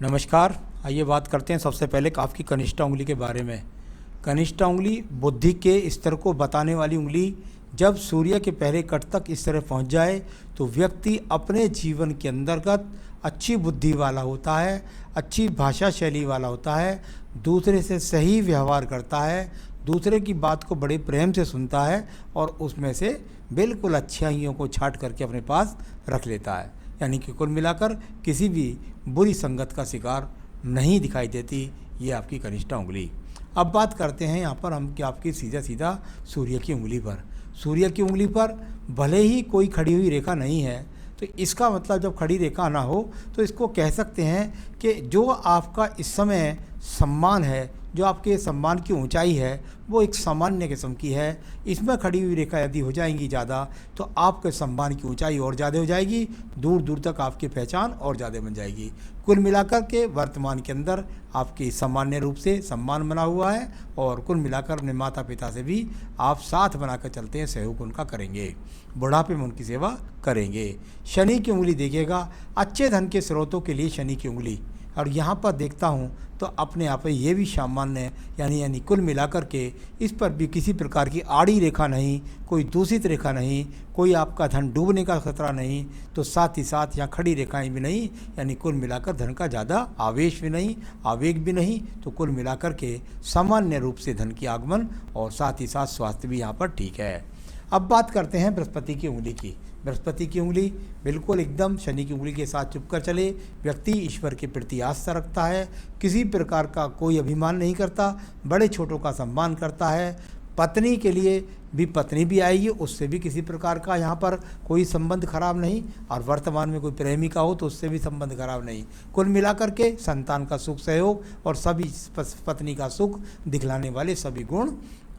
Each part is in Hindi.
नमस्कार। आइए बात करते हैं सबसे पहले आपकी कनिष्ठा उंगली के बारे में। कनिष्ठा उंगली बुद्धि के स्तर को बताने वाली उंगली जब सूर्य के पहले कट तक इस तरह पहुंच जाए तो व्यक्ति अपने जीवन के अंतर्गत अच्छी बुद्धि वाला होता है, अच्छी भाषा शैली वाला होता है, दूसरे से सही व्यवहार करता है, दूसरे की बात को बड़े प्रेम से सुनता है और उसमें से बिल्कुल अच्छाइयों को छांट करके अपने पास रख लेता है। यानी कि कुल मिलाकर किसी भी बुरी संगत का शिकार नहीं दिखाई देती ये आपकी कनिष्ठा उंगली। अब बात करते हैं यहाँ पर हम कि आपकी सीधा सीधा सूर्य की उंगली पर। सूर्य की उंगली पर भले ही कोई खड़ी हुई रेखा नहीं है, तो इसका मतलब जब खड़ी रेखा ना हो तो इसको कह सकते हैं कि जो आपका इस समय सम्मान है, जो आपके सम्मान की ऊंचाई है, वो एक सामान्य किस्म की है। इसमें खड़ी हुई रेखा यदि हो जाएंगी ज़्यादा तो आपके सम्मान की ऊंचाई और ज़्यादा हो जाएगी, दूर दूर तक आपकी पहचान और ज़्यादा बन जाएगी। कुल मिलाकर के वर्तमान के अंदर आपकी सामान्य रूप से सम्मान बना हुआ है और कुल मिलाकर अपने माता पिता से भी आप साथ बनाकर चलते हैं, सहयोग उनका करेंगे, बुढ़ापे में उनकी सेवा करेंगे। शनि की उंगली देखिएगा, अच्छे धन के स्रोतों के लिए शनि की उंगली। और यहाँ पर देखता हूँ तो अपने आप में ये भी सामान्य है, यानी कुल मिलाकर के इस पर भी किसी प्रकार की आड़ी रेखा नहीं, कोई दूषित रेखा नहीं, कोई आपका धन डूबने का खतरा नहीं, तो साथ ही साथ यहाँ खड़ी रेखाएं भी नहीं, यानी कुल मिलाकर धन का ज़्यादा आवेश भी नहीं, आवेग भी नहीं, तो कुल मिलाकर के सामान्य रूप से धन की आगमन और साथ ही साथ स्वास्थ्य भी यहाँ पर ठीक है। अब बात करते हैं बृहस्पति की उंगली की। बृहस्पति की उंगली बिल्कुल एकदम शनि की उंगली के साथ चुपकर चले। व्यक्ति ईश्वर के प्रति आस्था रखता है, किसी प्रकार का कोई अभिमान नहीं करता, बड़े छोटों का सम्मान करता है। पत्नी के लिए भी पत्नी भी आएगी, उससे भी किसी प्रकार का यहाँ पर कोई संबंध खराब नहीं, और वर्तमान में कोई प्रेमिका हो तो उससे भी संबंध खराब नहीं। कुल मिलाकर के संतान का सुख सहयोग और सभी पत्नी का सुख दिखलाने वाले सभी गुण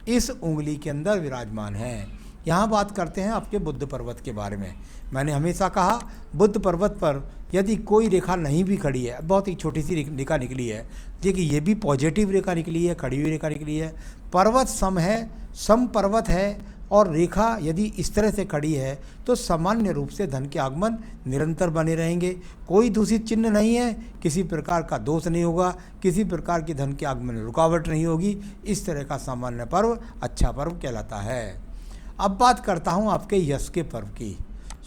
इस उंगली के अंदर विराजमान हैं। यहाँ बात करते हैं आपके बुद्ध पर्वत के बारे में। मैंने हमेशा कहा बुद्ध पर्वत पर यदि कोई रेखा नहीं भी खड़ी है, बहुत ही छोटी सी रेखा निकली है, देखिए ये भी पॉजिटिव रेखा निकली है, खड़ी हुई रेखा निकली है। पर्वत सम है, सम पर्वत है, और रेखा यदि इस तरह से खड़ी है तो सामान्य रूप से धन के आगमन निरंतर बने रहेंगे। कोई दूषित चिन्ह नहीं है, किसी प्रकार का दोष नहीं होगा, किसी प्रकार की धन के आगमन में रुकावट नहीं होगी। इस तरह का सामान्य पर्व अच्छा पर्व कहलाता है। अब बात करता हूँ आपके यश के पर्व की।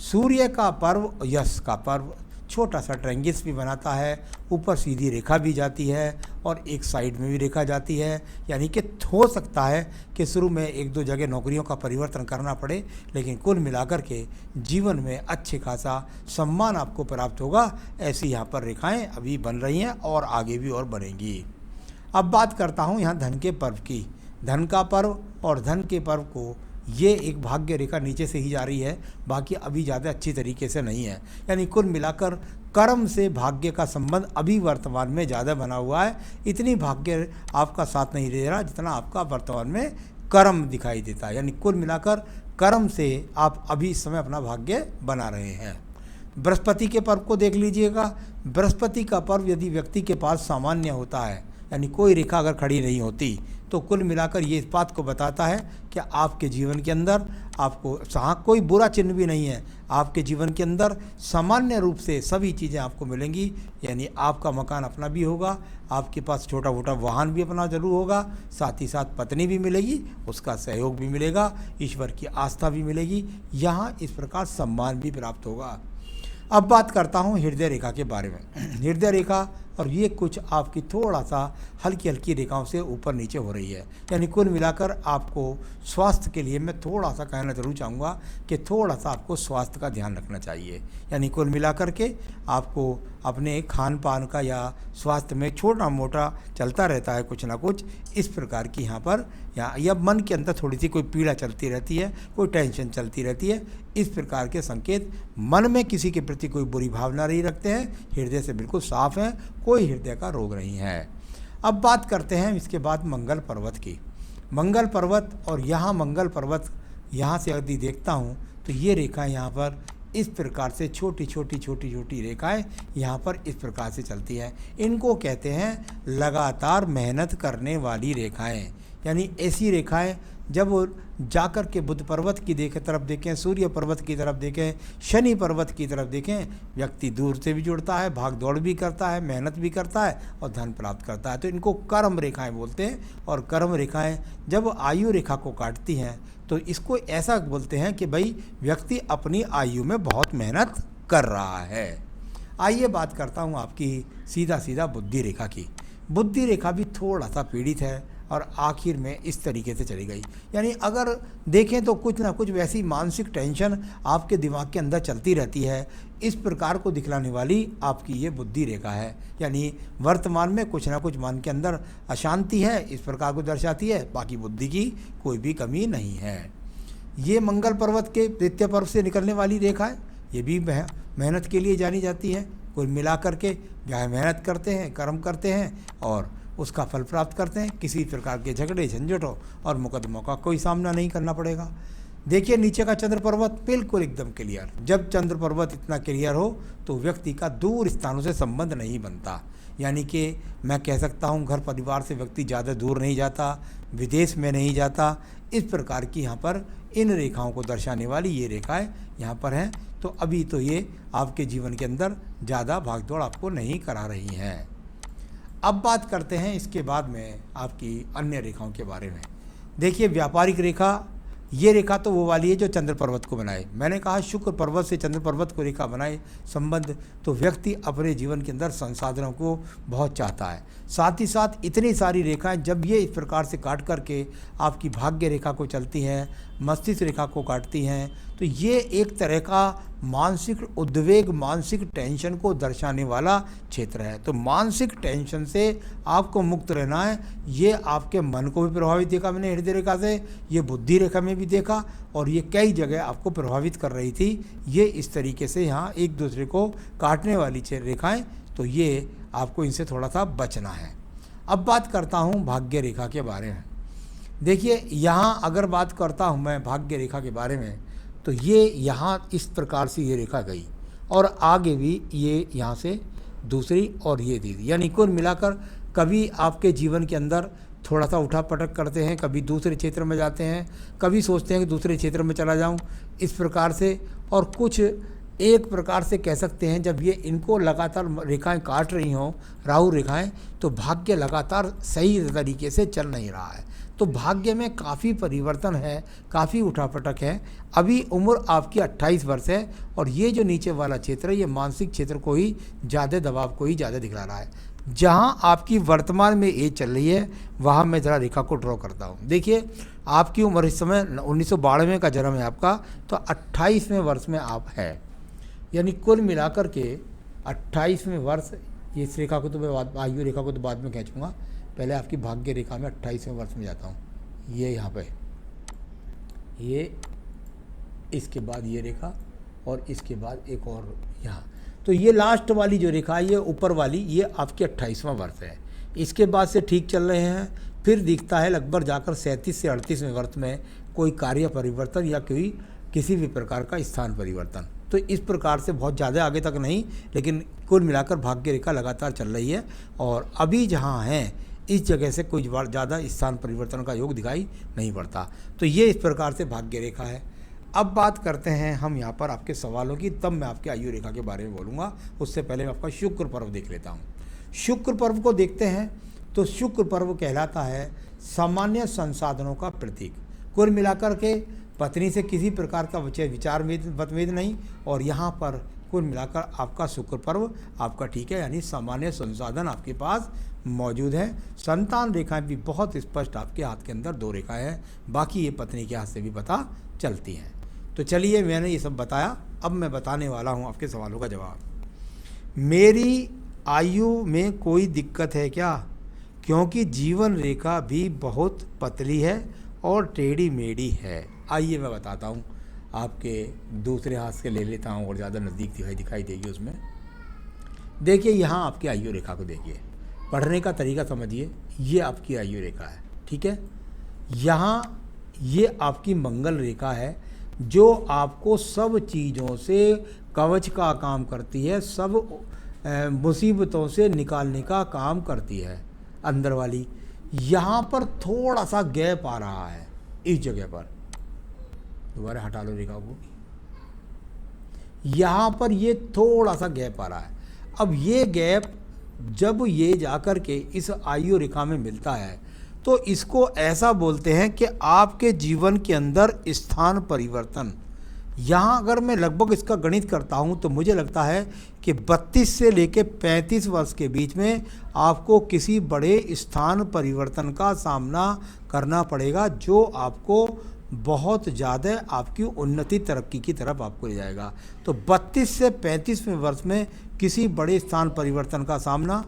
सूर्य का पर्व, यश का पर्व छोटा सा ट्रायंगल्स भी बनाता है, ऊपर सीधी रेखा भी जाती है और एक साइड में भी रेखा जाती है। यानी कि हो सकता है कि शुरू में एक दो जगह नौकरियों का परिवर्तन करना पड़े, लेकिन कुल मिलाकर के जीवन में अच्छे खासा सम्मान आपको प्राप्त होगा। ऐसी यहाँ पर रेखाएं अभी बन रही हैं और आगे भी और बनेंगी। अब बात करता हूँ यहाँ धन के पर्व की। धन का पर्व और धन के पर्व को ये एक भाग्य रेखा नीचे से ही जा रही है, बाकी अभी ज़्यादा अच्छी तरीके से नहीं है। यानी कुल मिलाकर कर्म से भाग्य का संबंध अभी वर्तमान में ज़्यादा बना हुआ है। इतनी भाग्य आपका साथ नहीं दे रहा जितना आपका वर्तमान में कर्म दिखाई देता है। यानी कुल मिलाकर कर्म से आप अभी इस समय अपना भाग्य बना रहे हैं। बृहस्पति के पर्व को देख लीजिएगा। बृहस्पति का पर्व यदि व्यक्ति के पास सामान्य होता है, यानी कोई रेखा अगर खड़ी नहीं होती, तो कुल मिलाकर ये इस बात को बताता है कि आपके जीवन के अंदर आपको कोई बुरा चिन्ह भी नहीं है। आपके जीवन के अंदर सामान्य रूप से सभी चीज़ें आपको मिलेंगी। यानी आपका मकान अपना भी होगा, आपके पास छोटा मोटा वाहन भी अपना जरूर होगा, साथ ही साथ पत्नी भी मिलेगी, उसका सहयोग भी मिलेगा, ईश्वर की आस्था भी मिलेगी। यहाँ इस प्रकार सम्मान भी प्राप्त होगा। अब बात करता हूँ हृदय रेखा के बारे में। हृदय रेखा और ये कुछ आपकी थोड़ा सा हल्की हल्की रेखाओं से ऊपर नीचे हो रही है। यानी कुल मिलाकर आपको स्वास्थ्य के लिए मैं थोड़ा सा कहना जरूर चाहूँगा कि थोड़ा सा आपको स्वास्थ्य का ध्यान रखना चाहिए। यानी कुल मिलाकर के आपको अपने खान पान का या स्वास्थ्य में छोटा मोटा चलता रहता है कुछ ना कुछ, इस प्रकार की यहाँ पर या मन के अंदर थोड़ी सी कोई पीड़ा चलती रहती है, कोई टेंशन चलती रहती है। इस प्रकार के संकेत, मन में किसी के प्रति कोई बुरी भावना नहीं रखते हैं, हृदय से बिल्कुल साफ हैं, कोई हृदय का रोग नहीं है। अब बात करते हैं इसके बाद मंगल पर्वत की। मंगल पर्वत, और यहाँ मंगल पर्वत यहाँ से यदि देखता हूँ तो ये रेखा यहाँ पर इस प्रकार से छोटी छोटी रेखाएं यहाँ पर इस प्रकार से चलती हैं। इनको कहते हैं लगातार मेहनत करने वाली रेखाएं। यानी ऐसी रेखाएं जब वो जाकर के बुध पर्वत की तरफ देखें, सूर्य पर्वत की तरफ देखें, शनि पर्वत की तरफ देखें, व्यक्ति दूर से भी जुड़ता है, भाग दौड़ भी करता है, मेहनत भी करता है और धन प्राप्त करता है। तो इनको कर्म रेखाएं बोलते हैं। और कर्म रेखाएं जब आयु रेखा को काटती हैं तो इसको ऐसा बोलते हैं कि भाई व्यक्ति अपनी आयु में बहुत मेहनत कर रहा है। आइए बात करता हूँ आपकी सीधा बुद्धि रेखा की। बुद्धि रेखा भी थोड़ा सा पीड़ित है और आखिर में इस तरीके से चली गई। यानी अगर देखें तो कुछ ना कुछ वैसी मानसिक टेंशन आपके दिमाग के अंदर चलती रहती है। इस प्रकार को दिखलाने वाली आपकी ये बुद्धि रेखा है। यानी वर्तमान में कुछ ना कुछ मन के अंदर अशांति है, इस प्रकार को दर्शाती है। बाकी बुद्धि की कोई भी कमी नहीं है। ये मंगल पर्वत के द्वितीय पर्व से निकलने वाली रेखा है। ये भी मेहनत के लिए जानी जाती है। कुल मिला करके जहाँ मेहनत करते हैं, कर्म करते हैं और उसका फल प्राप्त करते हैं। किसी प्रकार के झगड़े झंझटों और मुकदमों का कोई सामना नहीं करना पड़ेगा। देखिए नीचे का चंद्र पर्वत बिल्कुल एकदम क्लियर। जब चंद्र पर्वत इतना क्लियर हो तो व्यक्ति का दूर स्थानों से संबंध नहीं बनता। यानी कि मैं कह सकता हूँ घर परिवार से व्यक्ति ज़्यादा दूर नहीं जाता, विदेश में नहीं जाता। इस प्रकार की यहाँ पर इन रेखाओं को दर्शाने वाली ये रेखाएं यहाँ पर हैं। तो अभी तो ये आपके जीवन के अंदर ज़्यादा भागदौड़ आपको नहीं करा रही हैं। अब बात करते हैं इसके बाद में आपकी अन्य रेखाओं के बारे में। देखिए व्यापारिक रेखा, ये रेखा तो वो वाली है जो चंद्र पर्वत को बनाए। मैंने कहा शुक्र पर्वत से चंद्र पर्वत को रेखा बनाए संबंध, तो व्यक्ति अपने जीवन के अंदर संसाधनों को बहुत चाहता है। साथ ही साथ इतनी सारी रेखाएं जब ये इस प्रकार से काट करके आपकी भाग्य रेखा को चलती हैं, मस्तिष्क रेखा को काटती हैं, तो ये एक तरह का मानसिक उद्वेग, मानसिक टेंशन को दर्शाने वाला क्षेत्र है। तो मानसिक टेंशन से आपको मुक्त रहना है। ये आपके मन को भी प्रभावित देखा मैंने हृदय रेखा से, ये बुद्धि रेखा में भी देखा और ये कई जगह आपको प्रभावित कर रही थी। ये इस तरीके से यहाँ एक दूसरे को काटने वाली रेखाएं, तो ये आपको इनसे थोड़ा सा बचना है। अब बात करता हूँ भाग्य रेखा के बारे में। देखिए यहाँ अगर बात करता हूँ मैं भाग्य रेखा के बारे में, तो ये यहाँ इस प्रकार से ये रेखा गई और आगे भी ये यहाँ से दूसरी और ये दीदी, यानी कुल मिलाकर कभी आपके जीवन के अंदर थोड़ा सा उठा पटक करते हैं, कभी दूसरे क्षेत्र में जाते हैं, कभी सोचते हैं कि दूसरे क्षेत्र में चला जाऊं, इस प्रकार से। और कुछ एक प्रकार से कह सकते हैं जब ये इनको लगातार रेखाएं काट रही हों, राहु रेखाएं, तो भाग्य लगातार सही तरीके से चल नहीं रहा है। तो भाग्य में काफ़ी परिवर्तन है, काफ़ी उठापटक है। अभी उम्र आपकी 28 वर्ष है और ये जो नीचे वाला क्षेत्र है ये मानसिक क्षेत्र को ही ज़्यादा, दबाव को ही ज़्यादा दिखला रहा है। जहाँ आपकी वर्तमान में एज चल रही है वहाँ मैं ज़रा रेखा को ड्रॉ करता हूँ। देखिए आपकी उम्र इस समय 1992 का जन्म है आपका, तो 28वें वर्ष में आप है। यानी कुल मिलाकर के 28वें वर्ष, ये इस रेखा को तो मैं आयु रेखा को तो बाद में खींचूँगा, पहले आपकी भाग्य रेखा में 28वें वर्ष में जाता हूँ। ये यहाँ पे ये, इसके बाद ये रेखा और इसके बाद एक और यहाँ, तो ये लास्ट वाली जो रेखा है ये ऊपर वाली, ये आपकी 28वां वर्ष है। इसके बाद से ठीक चल रहे हैं, फिर दिखता है लगभग जाकर 37 से 38वें वर्ष में कोई कार्य परिवर्तन या कोई किसी भी प्रकार का स्थान परिवर्तन। तो इस प्रकार से बहुत ज़्यादा आगे तक नहीं, लेकिन कुल मिलाकर भाग्य रेखा लगातार चल रही है और अभी जहाँ हैं इस जगह से कोई ज़्यादा स्थान परिवर्तन का योग दिखाई नहीं पड़ता। तो ये इस प्रकार से भाग्य रेखा है। अब बात करते हैं हम यहाँ पर आपके सवालों की, तब मैं आपके आयु रेखा के बारे में बोलूँगा। उससे पहले मैं आपका शुक्र पर्व देख लेता हूँ। शुक्र पर्व को देखते हैं तो शुक्र पर्व कहलाता है सामान्य संसाधनों का प्रतीक। कुल मिलाकर के पत्नी से किसी प्रकार का विचार मतभेद नहीं, और यहाँ पर कुल मिलाकर आपका शुक्र पर्व आपका ठीक है, यानी सामान्य संसाधन आपके पास मौजूद है। संतान रेखाएं भी बहुत स्पष्ट आपके हाथ के अंदर 2 रेखाएं हैं, बाकी ये पत्नी के हाथ से भी पता चलती हैं। तो चलिए मैंने ये सब बताया, अब मैं बताने वाला हूँ आपके सवालों का जवाब। मेरी आयु में कोई दिक्कत है क्या? क्योंकि जीवन रेखा भी बहुत पतली है और टेढ़ी मेढ़ी है। आइए मैं बताता हूँ, आपके दूसरे हाथ से ले लेता हूँ और ज़्यादा नज़दीक दिखाई देगी उसमें। देखिए यहाँ आपकी आयु रेखा को देखिए, पढ़ने का तरीका समझिए। ये आपकी आयु रेखा है, ठीक है। यहाँ ये आपकी मंगल रेखा है जो आपको सब चीज़ों से कवच का काम करती है, सब मुसीबतों से निकालने का काम करती है। अंदर वाली यहाँ पर थोड़ा सा गैप आ रहा है, इस जगह पर दोबारा हटा लो रेखा को, यहाँ पर ये थोड़ा सा गैप आ रहा है। अब ये गैप जब ये जाकर के इस आयु रेखा में मिलता है तो इसको ऐसा बोलते हैं कि आपके जीवन के अंदर स्थान परिवर्तन। यहाँ अगर मैं लगभग इसका गणित करता हूँ तो मुझे लगता है कि 32 से लेकर 35 वर्ष के बीच में आपको किसी बड़े स्थान परिवर्तन का सामना करना पड़ेगा, जो आपको बहुत ज़्यादा आपकी उन्नति तरक्की की तरफ आपको ले जाएगा। तो 32 से 35वें वर्ष में किसी बड़े स्थान परिवर्तन का सामना,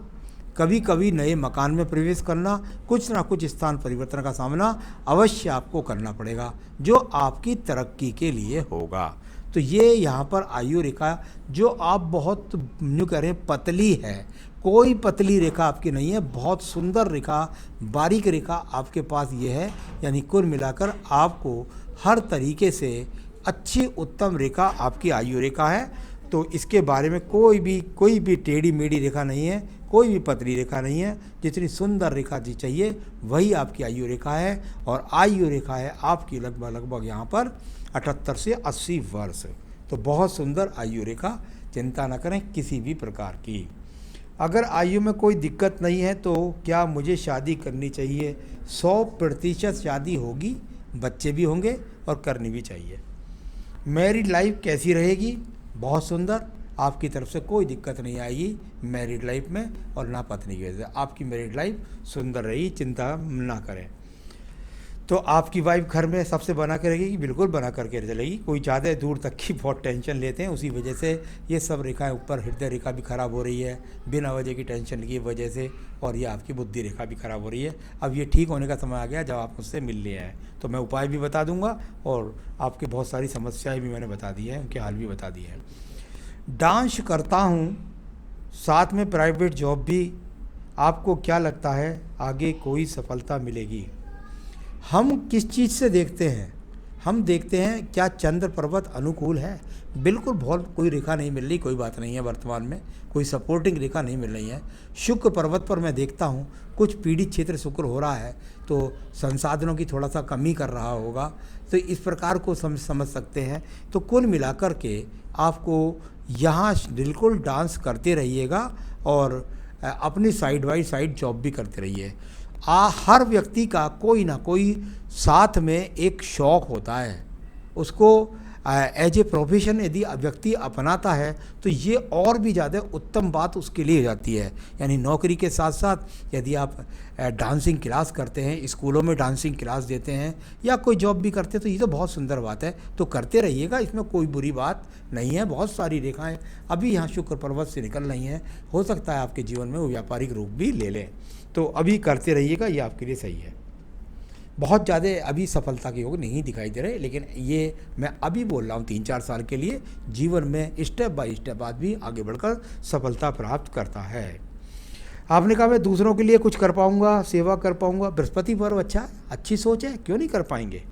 कभी कभी नए मकान में प्रवेश करना, कुछ ना कुछ स्थान परिवर्तन का सामना अवश्य आपको करना पड़ेगा, जो आपकी तरक्की के लिए होगा। तो ये यहाँ पर आयु रेखा जो आप बहुत यूँ कह रहे हैं पतली है, कोई पतली रेखा आपकी नहीं है, बहुत सुंदर रेखा, बारीक रेखा आपके पास ये है। यानी कुल मिलाकर आपको हर तरीके से अच्छी उत्तम रेखा आपकी आयु रेखा है। तो इसके बारे में कोई भी टेढ़ी मेढ़ी रेखा नहीं है, कोई भी पतली रेखा नहीं है। जितनी सुंदर रेखा जी चाहिए वही आपकी आयु रेखा है। और आयु रेखा है आपकी लगभग यहाँ पर 78 से 80 वर्ष। तो बहुत सुंदर आयु रेखा, चिंता न करें किसी भी प्रकार की। अगर आयु में कोई दिक्कत नहीं है तो क्या मुझे शादी करनी चाहिए? 100% शादी होगी, बच्चे भी होंगे और करनी भी चाहिए। मैरिड लाइफ कैसी रहेगी? बहुत सुंदर, आपकी तरफ से कोई दिक्कत नहीं आएगी मैरिड लाइफ में, और ना पत्नी की वजह से आपकी मैरिड लाइफ सुंदर रही, चिंता ना करें। तो आपकी वाइफ घर में सबसे बना के रहेगी? बिल्कुल बना करके चलेगी। कोई ज़्यादा दूर तक की बहुत टेंशन लेते हैं, उसी वजह से ये सब रेखाएं ऊपर हृदय रेखा भी खराब हो रही है बिना वजह की टेंशन की वजह से, और ये आपकी बुद्धि रेखा भी खराब हो रही है। अब ये ठीक होने का समय आ गया जब आप मुझसे मिल लिए हैं, तो मैं उपाय भी बता दूंगा और आपकी बहुत सारी समस्याएँ भी मैंने बता दी है, उनके हल भी बता दिए हैं। डांस करता हूँ, साथ में प्राइवेट जॉब भी, आपको क्या लगता है आगे कोई सफलता मिलेगी? हम किस चीज़ से देखते हैं? हम देखते हैं क्या चंद्र पर्वत अनुकूल है? बिल्कुल बहुत कोई रेखा नहीं मिल रही, कोई बात नहीं है, वर्तमान में कोई सपोर्टिंग रेखा नहीं मिल रही है। शुक्र पर्वत पर मैं देखता हूँ कुछ पीड़ित क्षेत्र शुक्र हो रहा है, तो संसाधनों की थोड़ा सा कमी कर रहा होगा, तो इस प्रकार को समझ सकते हैं। तो कुल मिलाकर के आपको यहाँ बिल्कुल डांस करते रहिएगा और अपनी साइड बाई साइड जॉब भी करते रहिए। हर व्यक्ति का कोई ना कोई साथ में एक शौक़ होता है, उसको एज ए प्रोफेशन यदि व्यक्ति अपनाता है तो ये और भी ज़्यादा उत्तम बात उसके लिए हो जाती है। यानी नौकरी के साथ साथ यदि आप डांसिंग क्लास करते हैं, स्कूलों में डांसिंग क्लास देते हैं, या कोई जॉब भी करते हैं, तो ये तो बहुत सुंदर बात है। तो करते रहिएगा, इसमें कोई बुरी बात नहीं है। बहुत सारी रेखाएं अभी यहाँ शुक्र पर्वत से निकल रही हैं, हो सकता है आपके जीवन में वो व्यापारिक रूप भी ले लें, तो अभी करते रहिएगा, ये आपके लिए सही है। बहुत ज़्यादा अभी सफलता के योग नहीं दिखाई दे रहे, लेकिन ये मैं अभी बोल रहा हूँ 3-4 साल के लिए जीवन में स्टेप बाय स्टेप आदमी आगे बढ़कर सफलता प्राप्त करता है। आपने कहा मैं दूसरों के लिए कुछ कर पाऊँगा, सेवा कर पाऊँगा। बृहस्पति पर्व अच्छा है, अच्छी सोच है, क्यों नहीं कर पाएंगे?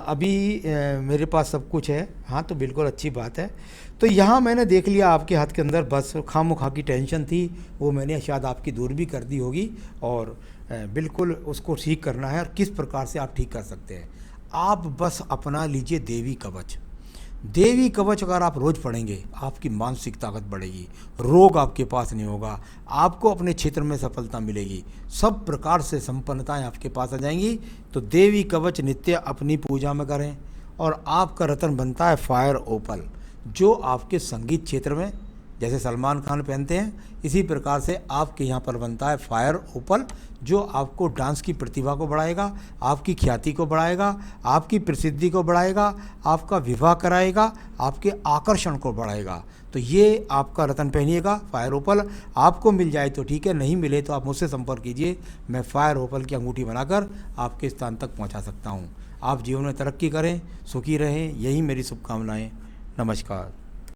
अभी मेरे पास सब कुछ है, हाँ, तो बिल्कुल अच्छी बात है। तो यहाँ मैंने देख लिया आपके हाथ के अंदर बस खामोखा की टेंशन थी, वो मैंने शायद आपकी दूर भी कर दी होगी, और बिल्कुल उसको ठीक करना है। और किस प्रकार से आप ठीक कर सकते हैं? आप बस अपना लीजिए देवी कवच। देवी कवच अगर आप रोज़ पढ़ेंगे आपकी मानसिक ताकत बढ़ेगी, रोग आपके पास नहीं होगा, आपको अपने क्षेत्र में सफलता मिलेगी, सब प्रकार से संपन्नताएं आपके पास आ जाएंगी। तो देवी कवच नित्य अपनी पूजा में करें। और आपका रत्न बनता है फायर ओपल, जो आपके संगीत क्षेत्र में जैसे सलमान खान पहनते हैं, इसी प्रकार से आपके यहाँ पर बनता है फायर ओपल, जो आपको डांस की प्रतिभा को बढ़ाएगा, आपकी ख्याति को बढ़ाएगा, आपकी प्रसिद्धि को बढ़ाएगा, आपका विवाह कराएगा, आपके आकर्षण को बढ़ाएगा। तो ये आपका रत्न पहनिएगा फायर ओपल। आपको मिल जाए तो ठीक है, नहीं मिले तो आप मुझसे संपर्क कीजिए, मैं फायर ओपल की अंगूठी बनाकर आपके स्थान तक पहुँचा सकता हूँ। आप जीवन में तरक्की करें, सुखी रहें, यही मेरी शुभकामनाएँ। नमस्कार।